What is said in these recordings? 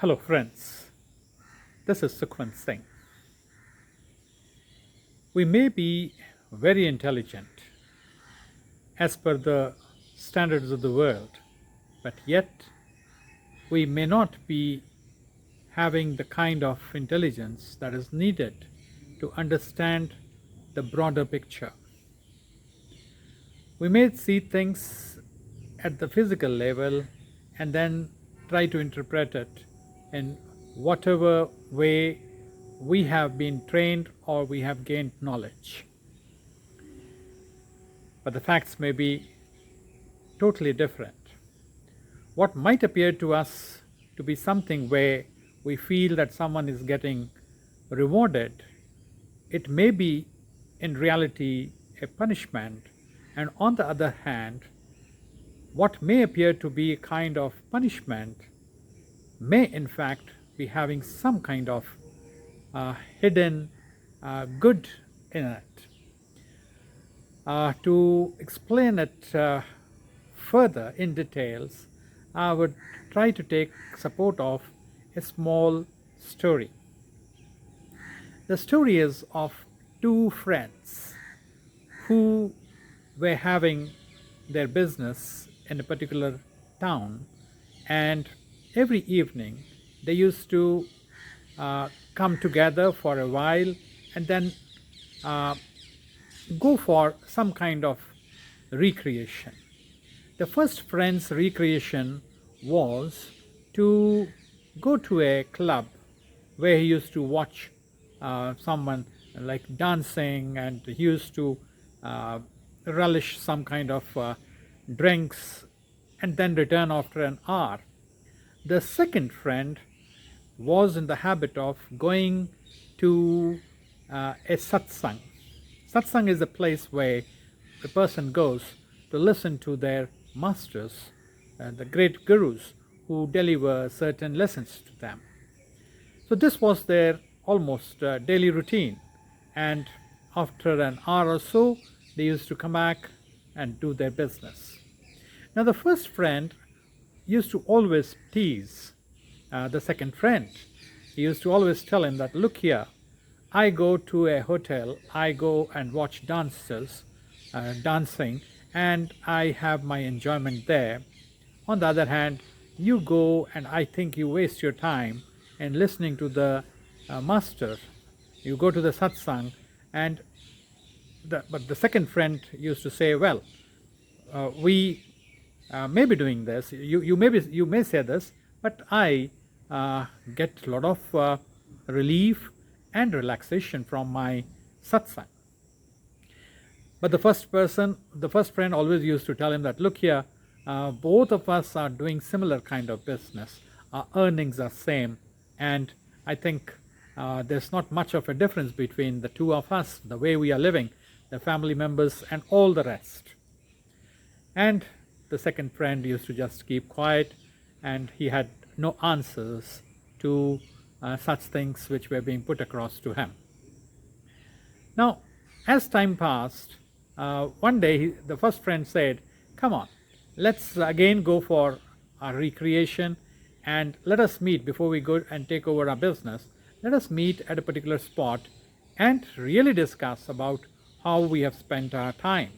Hello, friends. This is Sukhwant Singh. We may be very intelligent as per the standards of the world, but yet we may not be having the kind of intelligence that is needed to understand the broader picture. We may see things at the physical level and then try to interpret it in whatever way we have been trained or we have gained knowledge. But the facts may be totally different. What might appear to us to be something where we feel that someone is getting rewarded, it may be in reality a punishment, and on the other hand, what may appear to be a kind of punishment may in fact be having some kind of hidden good in it. To explain it further in details, I would try to take support of a small story. The story is of two friends who were having their business in a particular town, and every evening they used to come together for a while and then uh, go for some kind of recreation. The first friend's recreation was to go to a club where he used to watch someone like dancing, and he used to uh, relish some kind of drinks and then return after an hour. The second friend was in the habit of going to a satsang. Satsang is a place where the person goes to listen to their masters, the great gurus who deliver certain lessons to them. So this was their almost daily routine, and after an hour or so, they used to come back and do their business. Now, the first friend used to always tease the second friend. He used to always tell him that, look here, I go to a hotel, I go and watch dancers dancing, and I have my enjoyment there. On the other hand, you go and I think you waste your time in listening to the master. You go to the satsang, and but the second friend used to say, well, we may be doing this. You may say this, but I get a lot of relief and relaxation from my satsang. But the first friend always used to tell him that, look here, both of us are doing similar kind of business. Our earnings are same, and I think there's not much of a difference between the two of us, the way we are living, the family members, and all the rest. And the second friend used to just keep quiet, and he had no answers to such things which were being put across to him. Now, as time passed, one day the first friend said, come on, let's again go for our recreation, and let us meet before we go and take over our business. Let us meet at a particular spot and really discuss about how we have spent our time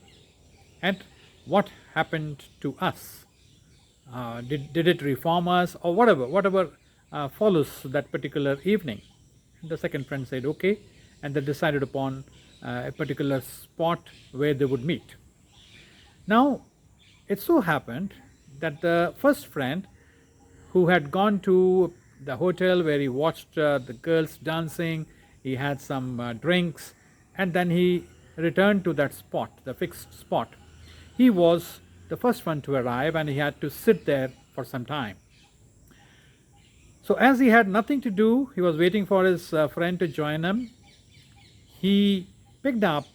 and what happened to us. Did it reform us, or whatever follows that particular evening? And the second friend said, okay, and they decided upon a particular spot where they would meet. Now, it so happened that the first friend, who had gone to the hotel where he watched the girls dancing, he had some drinks, and then he returned to that spot, the fixed spot. He was the first one to arrive, and he had to sit there for some time. So as he had nothing to do, he was waiting for his friend to join him. He picked up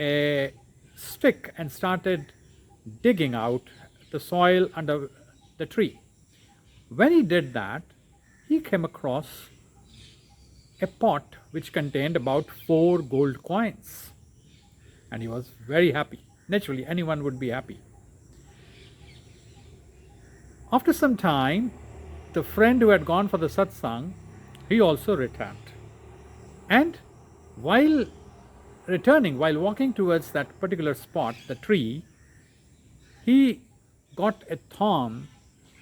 a stick and started digging out the soil under the tree. When he did that, he came across a pot which contained about 4 gold coins, and he was very happy. Naturally, anyone would be happy. After some time, the friend who had gone for the satsang, he also returned. And while returning, while walking towards that particular spot, the tree, he got a thorn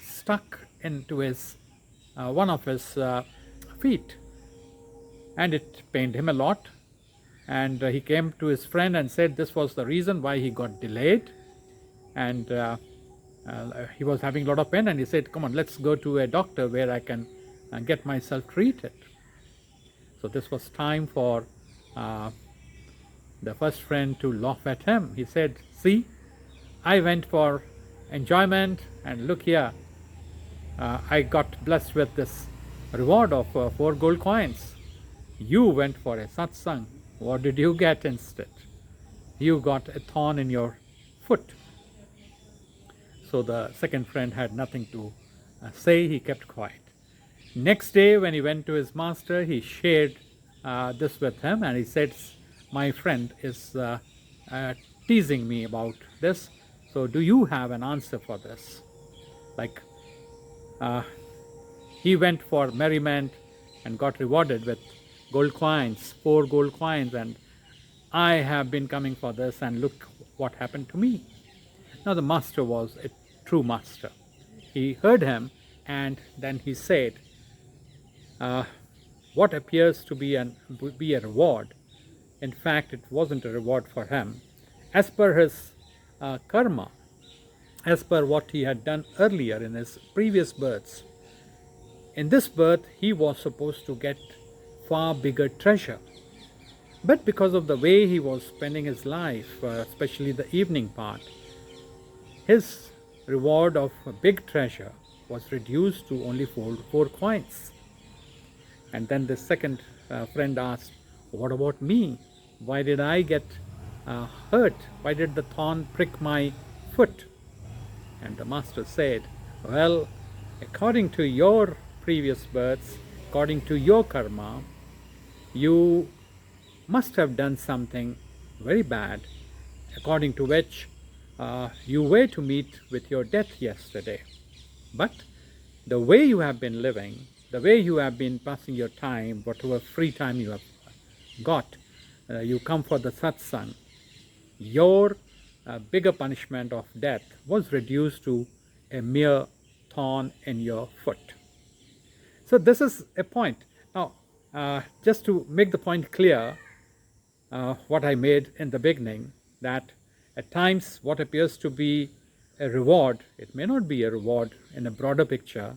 stuck into his one of his feet, and it pained him a lot. And he came to his friend and said this was the reason why he got delayed, and he was having a lot of pain, and he said, come on, let's go to a doctor where I can get myself treated. So this was time for the first friend to laugh at him. He said, see, I went for enjoyment, and look here, I got blessed with this reward of 4 gold coins. You went for a satsang. What did you get instead? You got a thorn in your foot. So the second friend had nothing to say. He kept quiet. Next day, when he went to his master, he shared this with him, and he said, my friend is teasing me about this. So do you have an answer for this? Like, he went for merriment and got rewarded with gold coins, 4 gold coins, and I have been coming for this, and look what happened to me. Now the master was a true master. He heard him, and then he said, what appears to be a reward, in fact it wasn't a reward for him. As per his karma, as per what he had done earlier in his previous births, in this birth he was supposed to get far bigger treasure. But because of the way he was spending his life, especially the evening part, his reward of a big treasure was reduced to only 4 coins. And then the second friend asked, what about me? Why did I get hurt? Why did the thorn prick my foot? And the master said, well, according to your previous births, according to your karma, you must have done something very bad, according to which you were to meet with your death yesterday. But the way you have been living, the way you have been passing your time, whatever free time you have got, you come for the satsang, your bigger punishment of death was reduced to a mere thorn in your foot. So this is a point. Now, just to make the point clear, what I made in the beginning, that at times what appears to be a reward, it may not be a reward in a broader picture,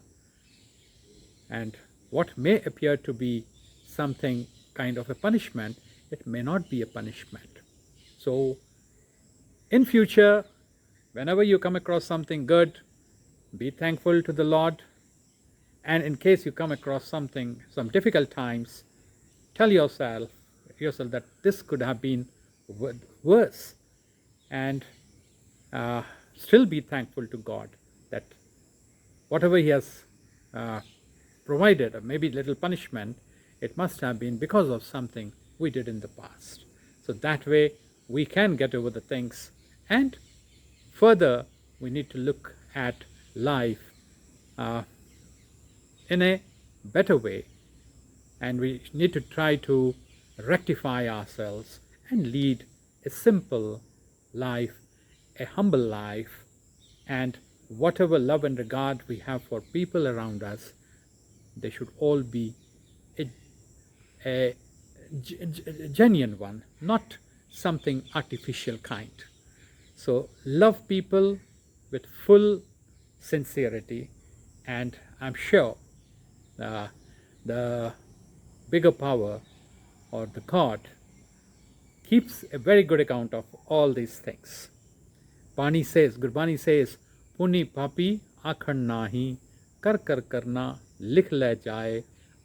and what may appear to be something kind of a punishment, it may not be a punishment. So in future, whenever you come across something good, be thankful to the Lord. And in case you come across some difficult times, tell yourself that this could have been worse, and still be thankful to God that whatever He has provided, or maybe little punishment, it must have been because of something we did in the past. So that way we can get over the things, and further we need to look at life in a better way, and we need to try to rectify ourselves and lead a simple life, a humble life, and whatever love and regard we have for people around us, they should all be a genuine one, not something artificial kind. So love people with full sincerity, and I'm sure the bigger power, or the God, keeps a very good account of all these things. Bani says, Gurbani says, Puni papi akhan nahi, kar kar karna likh le jaye,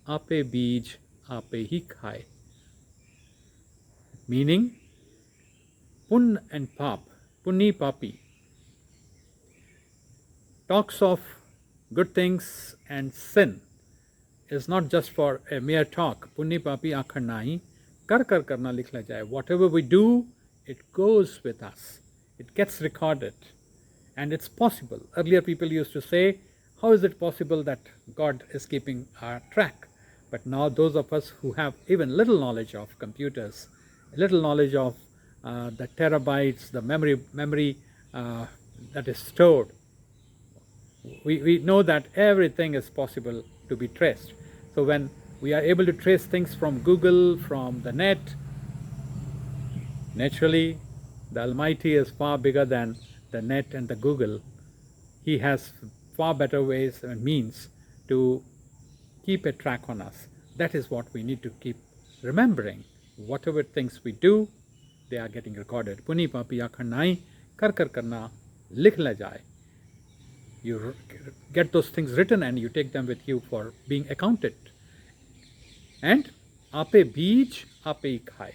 ape beej ape hi khaye. Meaning, Pun and Pap, Puni papi, talks of good things, and sin is not just for a mere talk. Punni papi akhan nahi, kar kar karna likh la jaye. Whatever we do, it goes with us. It gets recorded, and it's possible. Earlier people used to say, how is it possible that God is keeping our track? But now those of us who have even little knowledge of computers, little knowledge of the terabytes, the memory that is stored, we know that everything is possible to be traced. So when we are able to trace things from Google, from the net, naturally the Almighty is far bigger than the net and the Google. He has far better ways and means to keep a track on us. That is what we need to keep remembering. Whatever things we do, they are getting recorded. Puni papi akhanai kar kar karna likh la jaye. You get those things written and you take them with you for being accounted. And ape beej ape khai.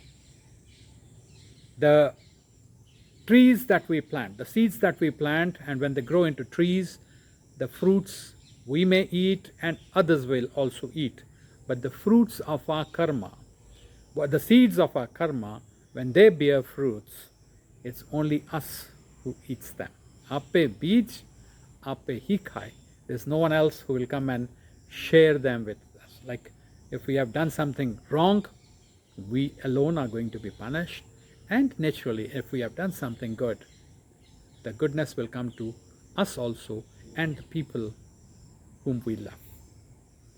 The trees that we plant, the seeds that we plant, and when they grow into trees, the fruits we may eat and others will also eat. But the fruits of our karma, the seeds of our karma, when they bear fruits, it's only us who eats them. Ape beej, ape hi khai. There's no one else who will come and share them with us. Like if we have done something wrong, we alone are going to be punished. And naturally, if we have done something good, the goodness will come to us also and the people whom we love.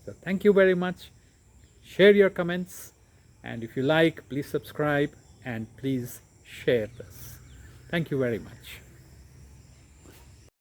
So thank you very much. Share your comments, and if you like, please subscribe and please share this. Thank you very much.